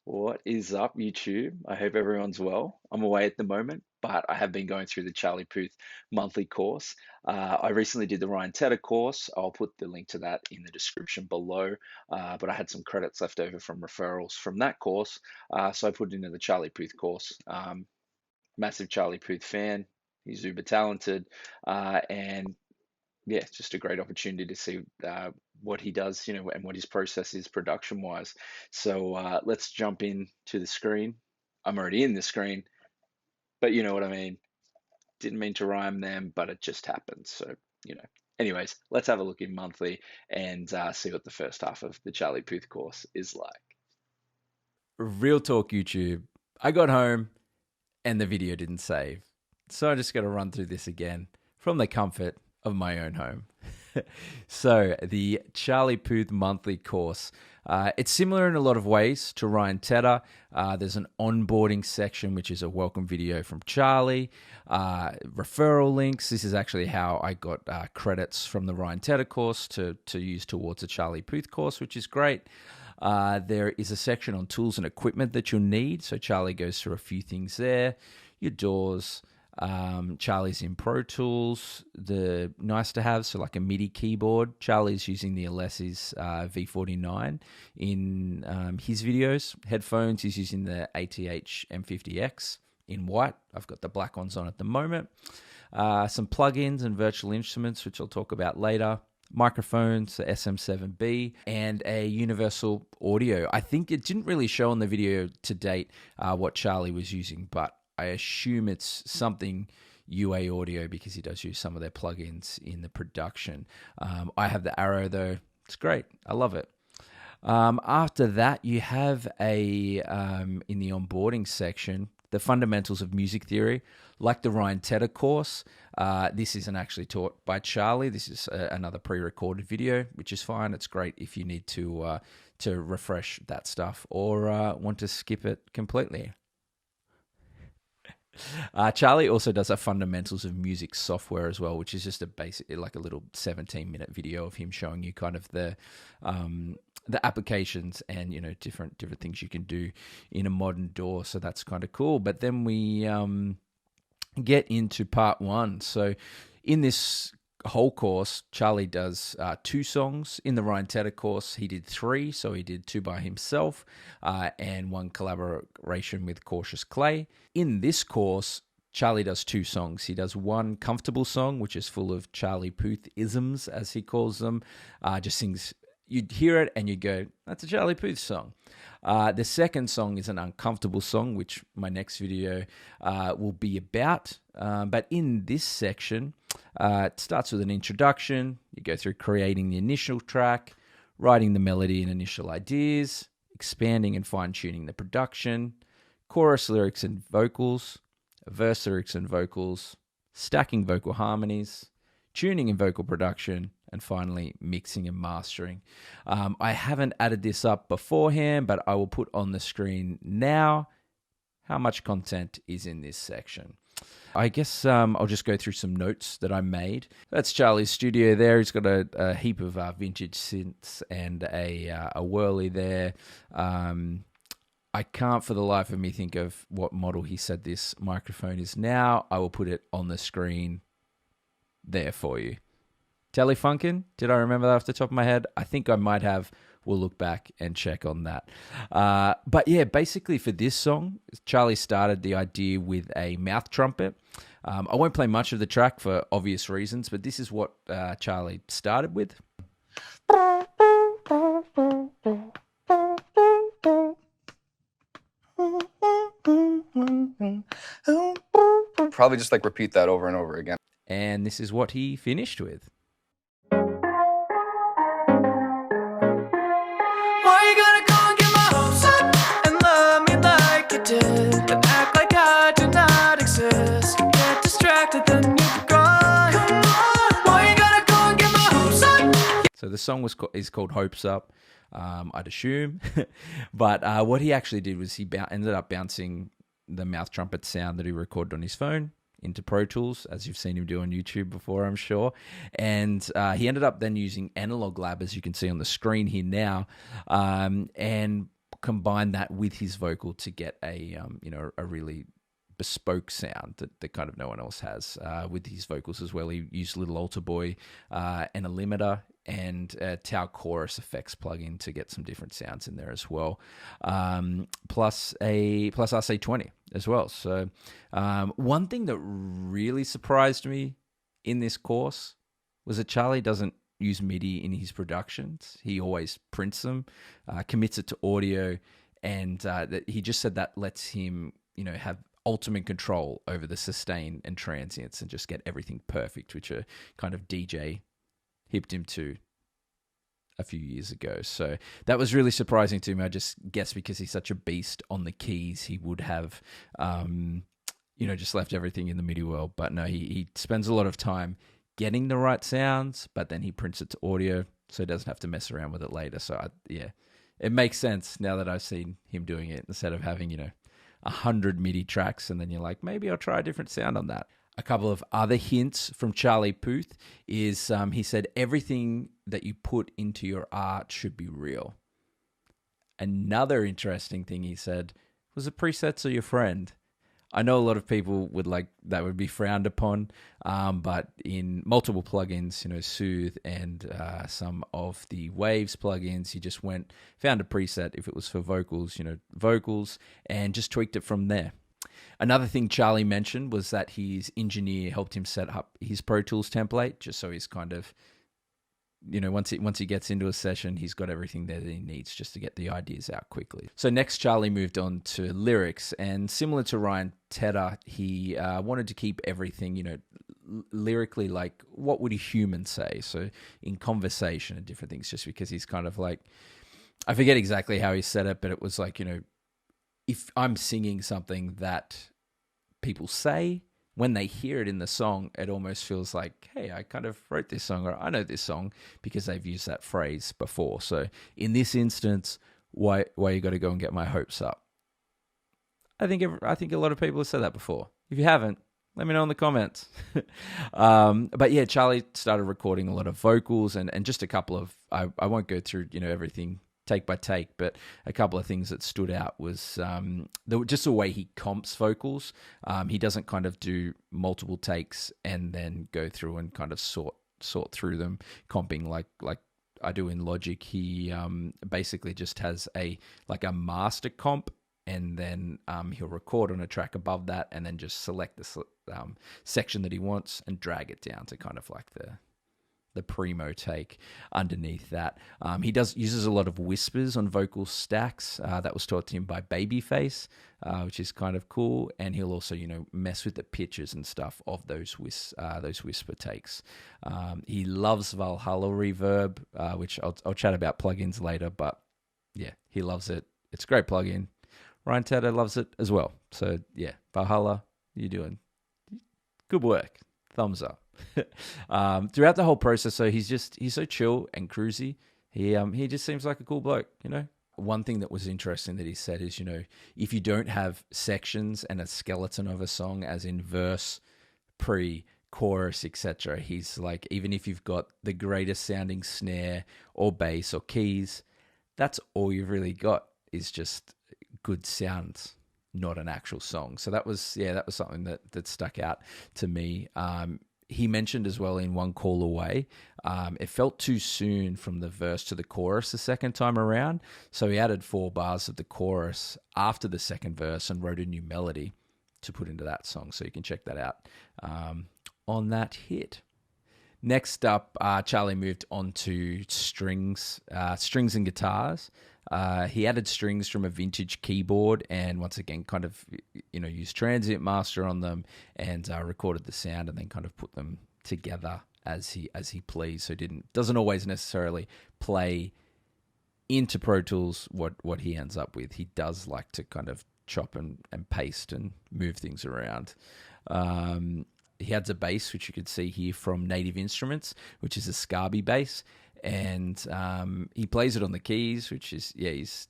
What is up, YouTube? I hope everyone's well. I'm away at the moment, but I have been going through the Charlie Puth monthly course. I recently did the Ryan Tedder course. I'll put the link to that in the description below. But I had some credits left over from referrals from that course, so I put it into the Charlie Puth course. Massive Charlie Puth fan. He's uber talented, and yeah, it's just a great opportunity to see what he does, and what his process is production wise. So let's jump in to the screen. I'm already in the screen, but you know what I mean. Didn't mean to rhyme them, but it just happened. So, you know. Anyways, let's have a look in monthly and see what the first half of the Charlie Puth course is like. Real talk, YouTube. I got home and the video didn't save. So I just got to run through this again from the comfort of my own home. So the Charlie Puth monthly course. It's similar in a lot of ways to Ryan Tedder. There's an onboarding section, which is a welcome video from Charlie. Referral links. This is actually how I got credits from the Ryan Tedder course to use towards the Charlie Puth course, which is great. There is a section on tools and equipment that you'll need. So Charlie goes through a few things there. Your doors. Charlie's in Pro Tools, the nice to have, so like a MIDI keyboard. Charlie's using the Alessi's V49 in his videos. Headphones, he's using the ATH M50X in white. I've got the black ones on at the moment. Some plugins and virtual instruments, which I'll talk about later. Microphones, the SM7B, and a universal audio. I think it didn't really show on the video to date what Charlie was using, but I assume it's something UA audio because he does use some of their plugins in the production. I have the Arrow though. It's great. I love it. After that, you have in the onboarding section, the fundamentals of music theory, like the Ryan Tedder course. This isn't actually taught by Charlie. This is another pre-recorded video, which is fine. It's great if you need to refresh that stuff or want to skip it completely. Charlie also does a fundamentals of music software as well, which is just a basic, like a little 17-minute video of him showing you kind of the applications and different things you can do in a modern DAW. So that's kind of cool. But then we get into part one. So in this whole course, Charlie does 2 songs. In the Ryan Tedder course, he did 3, so he did 2 by himself and 1 collaboration with Cautious Clay. In this course, Charlie does 2 songs. He does 1 comfortable song, which is full of Charlie Puth isms, as he calls them. Just sings, you'd hear it and you'd go, that's a Charlie Puth song. The second song is an uncomfortable song, which my next video will be about. But in this section, it starts with an introduction. You go through creating the initial track, writing the melody and initial ideas, expanding and fine-tuning the production, chorus lyrics and vocals, verse lyrics and vocals, stacking vocal harmonies, tuning and vocal production, and finally mixing and mastering. I haven't added this up beforehand, but I will put on the screen now how much content is in this section. I guess I'll just go through some notes that I made. That's Charlie's studio there. He's got a heap of vintage synths and a whirly there. I can't for the life of me think of what model he said this microphone is now. I will put it on the screen there for you. Telefunken, did I remember that off the top of my head? I think I might have. We'll look back and check on that. But yeah, basically for this song, Charlie started the idea with a mouth trumpet. I won't play much of the track for obvious reasons, but this is what Charlie started with. Probably just like repeat that over and over again. And this is what he finished with. So the song is called Hopes Up, I'd assume. But what he actually did was he ended up bouncing the mouth trumpet sound that he recorded on his phone into Pro Tools, as you've seen him do on YouTube before, I'm sure. And he ended up then using Analog Lab, as you can see on the screen here now, and combine that with his vocal to get a a really bespoke sound that kind of no one else has with his vocals as well. He used Little Altar Boy and a limiter and a Tau Chorus Effects plugin to get some different sounds in there as well, plus RC20 as well. So one thing that really surprised me in this course was that Charlie doesn't use MIDI in his productions. He always prints them, commits it to audio, and that he just said that lets him, have ultimate control over the sustain and transients and just get everything perfect, which a kind of DJ hipped him to a few years ago. So that was really surprising to me. I just guess because he's such a beast on the keys, he would have, just left everything in the MIDI world. But no, he spends a lot of time getting the right sounds, but then he prints it to audio so he doesn't have to mess around with it later. So it makes sense now that I've seen him doing it, instead of having, 100 MIDI tracks and then you're like, maybe I'll try a different sound on that. A couple of other hints from Charlie Puth is he said everything that you put into your art should be real. Another interesting thing he said was the presets are your friend. I know a lot of people that would be frowned upon, but in multiple plugins, Soothe and some of the Waves plugins, you just found a preset if it was for vocals, vocals, and just tweaked it from there. Another thing Charlie mentioned was that his engineer helped him set up his Pro Tools template, just so he's kind of, once he gets into a session, he's got everything there that he needs just to get the ideas out quickly. So next, Charlie moved on to lyrics, and similar to Ryan Tedder, he wanted to keep everything, lyrically, like what would a human say? So in conversation and different things, just because he's kind of like, I forget exactly how he said it, but it was like, if I'm singing something that people say, when they hear it in the song, it almost feels like, hey, I kind of wrote this song, or I know this song because they've used that phrase before. So in this instance, why you got to go and get my hopes up? I think a lot of people have said that before. If you haven't, let me know in the comments. But yeah, Charlie started recording a lot of vocals and just a couple of, I won't go through, everything take by take, but a couple of things that stood out was just the way he comps vocals. He doesn't kind of do multiple takes and then go through and kind of sort through them, comping like I do in Logic. He basically just has a master comp, and then he'll record on a track above that and then just select the section that he wants and drag it down to kind of like the primo take underneath that. He uses a lot of whispers on vocal stacks. That was taught to him by Babyface, which is kind of cool. And he'll also, mess with the pitches and stuff of those whisper takes. He loves Valhalla reverb, which I'll chat about plugins later. But yeah, he loves it. It's a great plugin. Ryan Tedder loves it as well. So yeah, Valhalla, you're doing good work. Thumbs up. Throughout the whole process, so he's so chill and cruisy. He just seems like a cool bloke, One thing that was interesting that he said is, if you don't have sections and a skeleton of a song, as in verse, pre, chorus, etc., he's like, even if you've got the greatest sounding snare or bass or keys, that's all you've really got is just good sounds, not an actual song. So that was something that stuck out to me. He mentioned as well in One Call Away, it felt too soon from the verse to the chorus the second time around. So he added 4 bars of the chorus after the second verse and wrote a new melody to put into that song. So you can check that out on that hit. Next up, Charlie moved on to strings and guitars. He added strings from a vintage keyboard and once again kind of, used Transient Master on them and recorded the sound and then kind of put them together as he pleased. So doesn't always necessarily play into Pro Tools what he ends up with. He does like to kind of chop and paste and move things around. He adds a bass, which you could see here from Native Instruments, which is a Scarby bass. And he plays it on the keys, which is, he's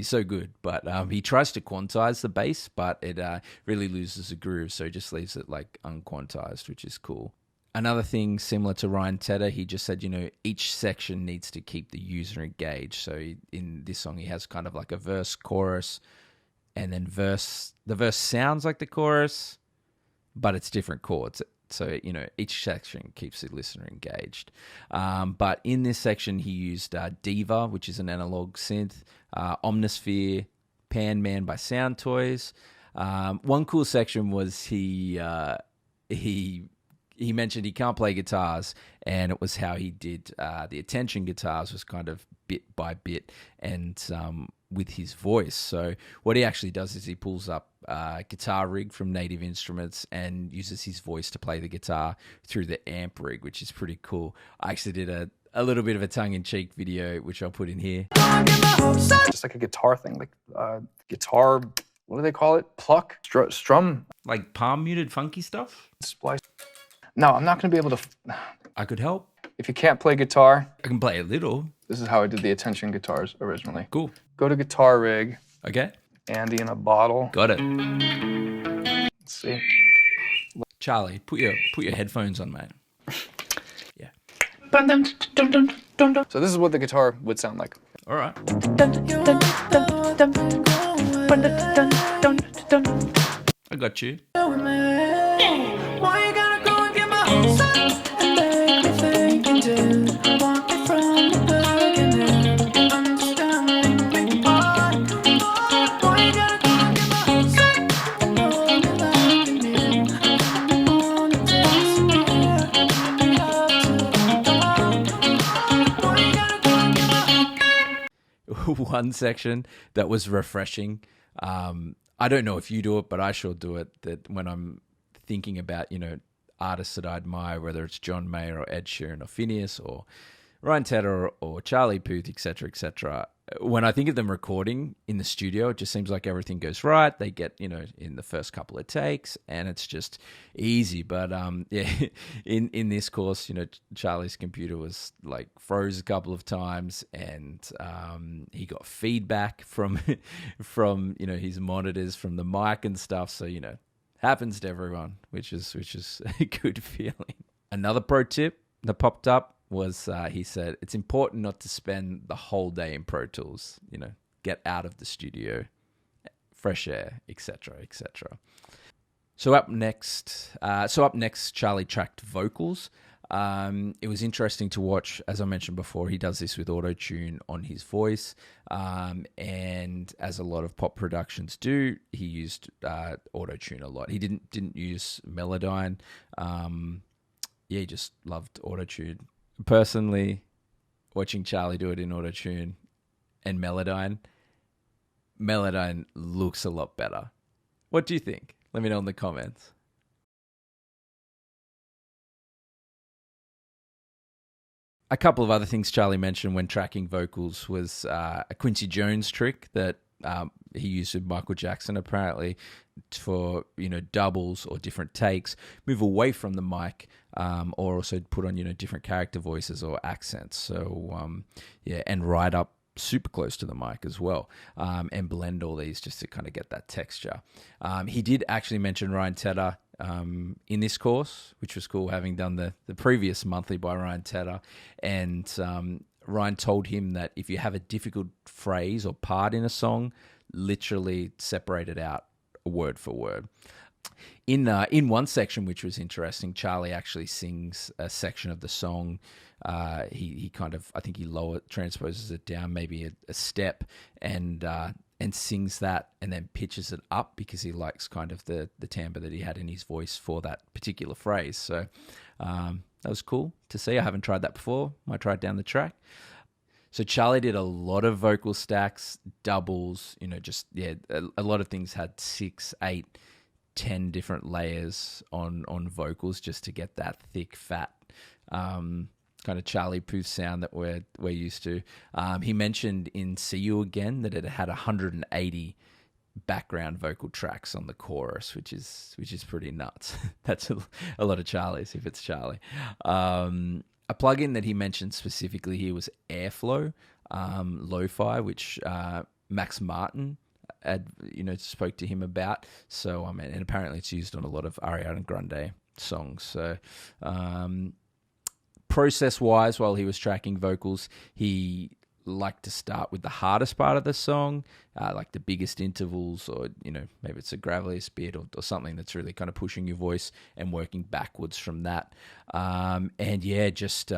so good. But he tries to quantize the bass, but it really loses the groove, so he just leaves it like unquantized, which is cool. Another thing similar to Ryan Tedder, he just said, each section needs to keep the user engaged. So in this song, he has kind of like a verse, chorus, and then verse. The verse sounds like the chorus, but it's different chords. So, each section keeps the listener engaged. But in this section, he used Diva, which is an analog synth, Omnisphere, Pan Man by Sound Toys. One cool section was he mentioned he can't play guitars, and it was how he did the attention guitars was kind of bit by bit and with his voice. So what he actually does is he pulls up a guitar rig from Native Instruments and uses his voice to play the guitar through the amp rig, which is pretty cool. I actually did a little bit of a tongue-in-cheek video, which I'll put in here. Just like a guitar thing, like guitar, what do they call it? Pluck? Strum? Like palm-muted funky stuff? Splice. No, I'm not going to be able to. I could help. If you can't play guitar, I can play a little. this is how I did the attention guitars originally. Cool. Go to guitar rig, Okay. Andy in a bottle. Got it. Let's see. Charlie, put your headphones on, mate. Yeah. So this is what the guitar would sound like. All right. I got you. One section that was refreshing. I don't know if you do it, but I sure do it. That when I'm thinking about, artists that I admire, whether it's John Mayer or Ed Sheeran or Phineas or Ryan Tedder or Charlie Puth, etc., when I think of them recording in the studio, it just seems like everything goes right. They get, in the first couple of takes, and it's just easy. But in this course, Charlie's computer was like froze a couple of times, and he got feedback from his monitors, from the mic and stuff. So happens to everyone, which is a good feeling. Another pro tip that popped up was he said it's important not to spend the whole day in Pro Tools. Get out of the studio, fresh air, etc., etc. So up next, Charlie tracked vocals. It was interesting to watch. As I mentioned before, he does this with auto-tune on his voice, and as a lot of pop productions do, he used auto-tune a lot. He didn't use Melodyne. He just loved auto-tune. Personally, watching Charlie do it in auto-tune and Melodyne looks a lot better. What do you think? Let me know in the comments. A couple of other things Charlie mentioned when tracking vocals was a Quincy Jones trick that he used with Michael Jackson, apparently, for doubles or different takes, move away from the mic, or also put on different character voices or accents. So and ride up super close to the mic as well, and blend all these just to kind of get that texture. He did actually mention Ryan Tedder in this course, which was cool, having done the previous monthly by Ryan Tedder, and Ryan told him that if you have a difficult phrase or part in a song, literally separate it out word for word. In one section, which was interesting, Charlie actually sings a section of the song. He kind of, I think he transposes it down maybe a step, and sings that, and then pitches it up because he likes kind of the timbre that he had in his voice for that particular phrase. So that was cool to see. I haven't tried that before. Might try it down the track. So Charlie did a lot of vocal stacks, doubles, a lot of things had 6, 8, 10 different layers on vocals just to get that thick, fat kind of Charlie Puth sound that we're used to. He mentioned in See You Again that it had 180 background vocal tracks on the chorus, which is pretty nuts. That's a lot of Charlies if it's Charlie. A plugin that he mentioned specifically here was Airflow, Lo-Fi, which Max Martin spoke to him about. So and apparently it's used on a lot of Ariana Grande songs. So process-wise, while he was tracking vocals, he liked to start with the hardest part of the song, like the biggest intervals, or maybe it's a graveliest bit or something that's really kind of pushing your voice, and working backwards from that. And yeah, just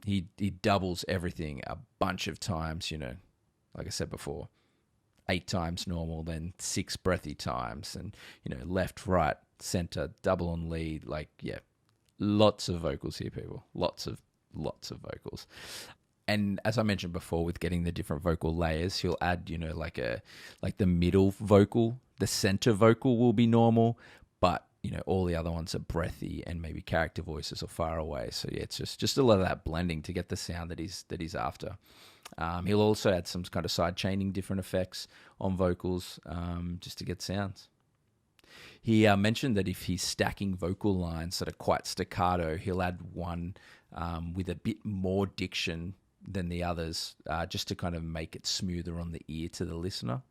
he doubles everything a bunch of times. Like I said before, 8 times normal, then 6 breathy times, and left, right, center, double on lead. Like, yeah, lots of vocals here, people. Lots of vocals. And as I mentioned before, with getting the different vocal layers, he'll add, like the middle vocal, the center vocal will be normal, but all the other ones are breathy and maybe character voices or far away. So yeah, it's just a lot of that blending to get the sound that he's after. He'll also add some kind of side chaining different effects on vocals, just to get sounds. He mentioned that if he's stacking vocal lines that are quite staccato, he'll add one with a bit more diction than the others, just to kind of make it smoother on the ear to the listener.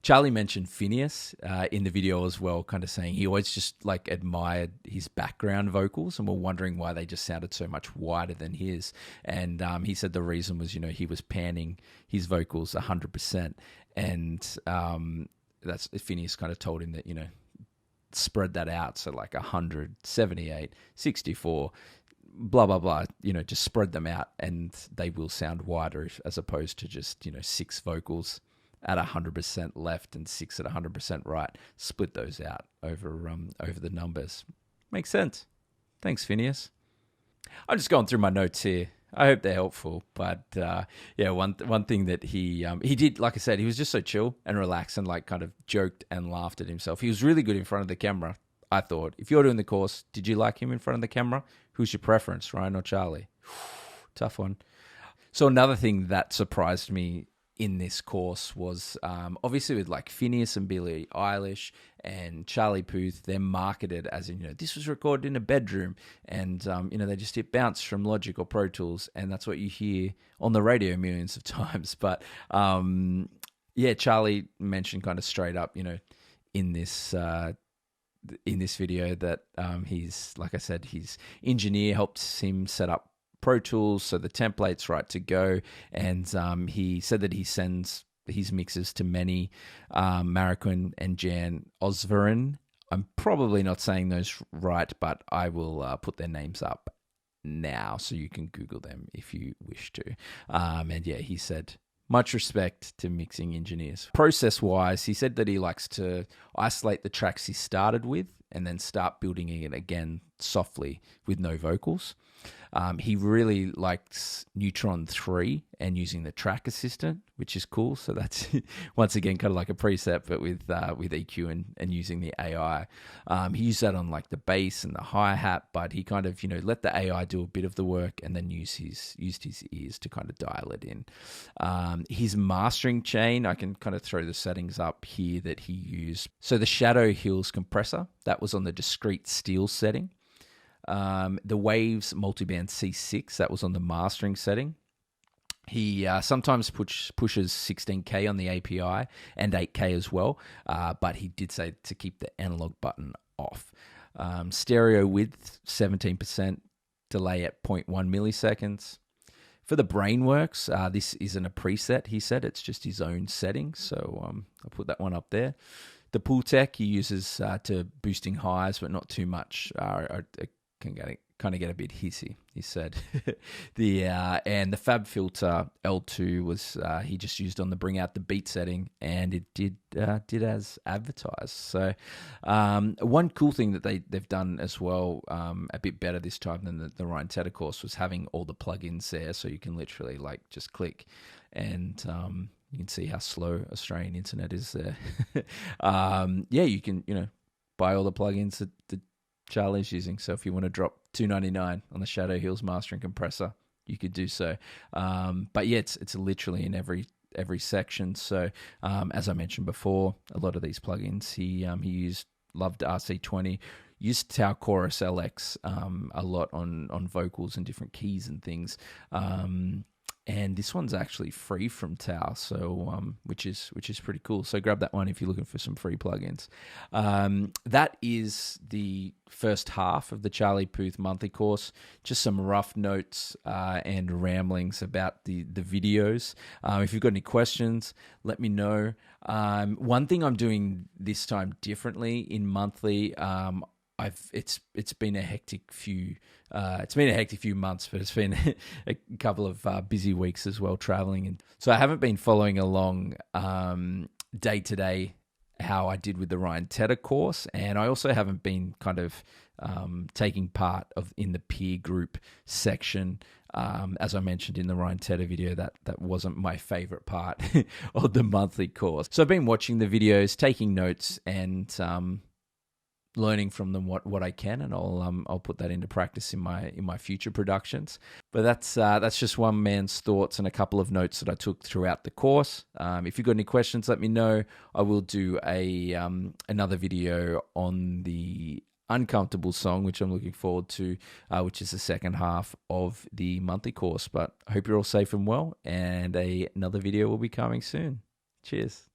Charlie mentioned Phineas in the video as well, kind of saying he always just like admired his background vocals and were wondering why they just sounded so much wider than his. And he said the reason was, he was panning his vocals 100%. And that's Phineas kind of told him that, spread that out. So like 100, 78, 64, blah, blah, blah, just spread them out and they will sound wider as opposed to just, 6 vocals at 100% left and 6 at 100% right. Split those out over the numbers. Makes sense. Thanks, Phineas. I'm just going through my notes here. I hope they're helpful. But yeah, one thing that he did, like I said, he was just so chill and relaxed and like kind of joked and laughed at himself. He was really good in front of the camera, I thought. If you're doing the course, did you like him in front of the camera? Who's your preference, Ryan or Charlie? Tough one. So another thing that surprised me in this course was obviously with like Phineas and Billie Eilish and Charlie Puth, they're marketed as in, this was recorded in a bedroom and, they just hit bounce from Logic or Pro Tools, and that's what you hear on the radio millions of times. But yeah, Charlie mentioned kind of straight up, in this video that he's, like I said, his engineer helped him set up Pro Tools, so the template's right to go. And he said that he sends his mixes to Manny, Marroquin, and Jan Osverin. I'm probably not saying those right, but I will put their names up now so you can Google them if you wish to. And yeah, he said, much respect to mixing engineers. Process-wise, he said that he likes to isolate the tracks he started with and then start building it again softly with no vocals. He really likes Neutron 3 and using the track assistant, which is cool. So that's, once again, kind of like a preset, but with EQ and using the AI. He used that on like the bass and the hi-hat, but he kind of, let the AI do a bit of the work and then used his ears to kind of dial it in. His mastering chain, I can kind of throw the settings up here that he used. So the Shadow Hills compressor, that was on the discrete steel setting. The Waves multiband C6, that was on the mastering setting. He sometimes pushes 16K on the API and 8K as well, but he did say to keep the analog button off. Stereo width, 17%, delay at 0.1 milliseconds. For the Brainworks, this isn't a preset, he said. It's just his own setting, so I'll put that one up there. The Puth he uses to boosting highs, but not too much. Can kind of get a bit hissy, he said. And the Fab Filter L2 was he just used on the bring out the beat setting, and it did as advertised. So one cool thing that they've done as well, a bit better this time than the Ryan Tedder course, was having all the plugins there, so you can literally like just click and you can see how slow Australian internet is there. Yeah, you can buy all the plugins that Charlie's using. So if you want to drop $2.99 on the Shadow Hills mastering compressor, you could do so. But yeah, it's literally in every section. So as I mentioned before, a lot of these plugins he loved RC20, used Tau Chorus LX a lot on vocals and different keys and things. and this one's actually free from Tao, so which is pretty cool. So grab that one if you're looking for some free plugins. That is the first half of the Charlie Puth monthly course. Just some rough notes and ramblings about the videos. If you've got any questions, let me know. One thing I'm doing this time differently in monthly. It's been a hectic few months, but it's been a couple of busy weeks as well, traveling, and so I haven't been following along day to day how I did with the Ryan Tedder course, and I also haven't been kind of taking part in the peer group section. As I mentioned in the Ryan Tedder video, that wasn't my favorite part of the monthly course. So I've been watching the videos, taking notes, and learning from them what I can, and I'll put that into practice in my future productions. But that's just one man's thoughts and a couple of notes that I took throughout the course. If you've got any questions, let me know. I will do another video on the Uncomfortable song, which I'm looking forward to, which is the second half of the monthly course. But I hope you're all safe and well, and another video will be coming soon. Cheers.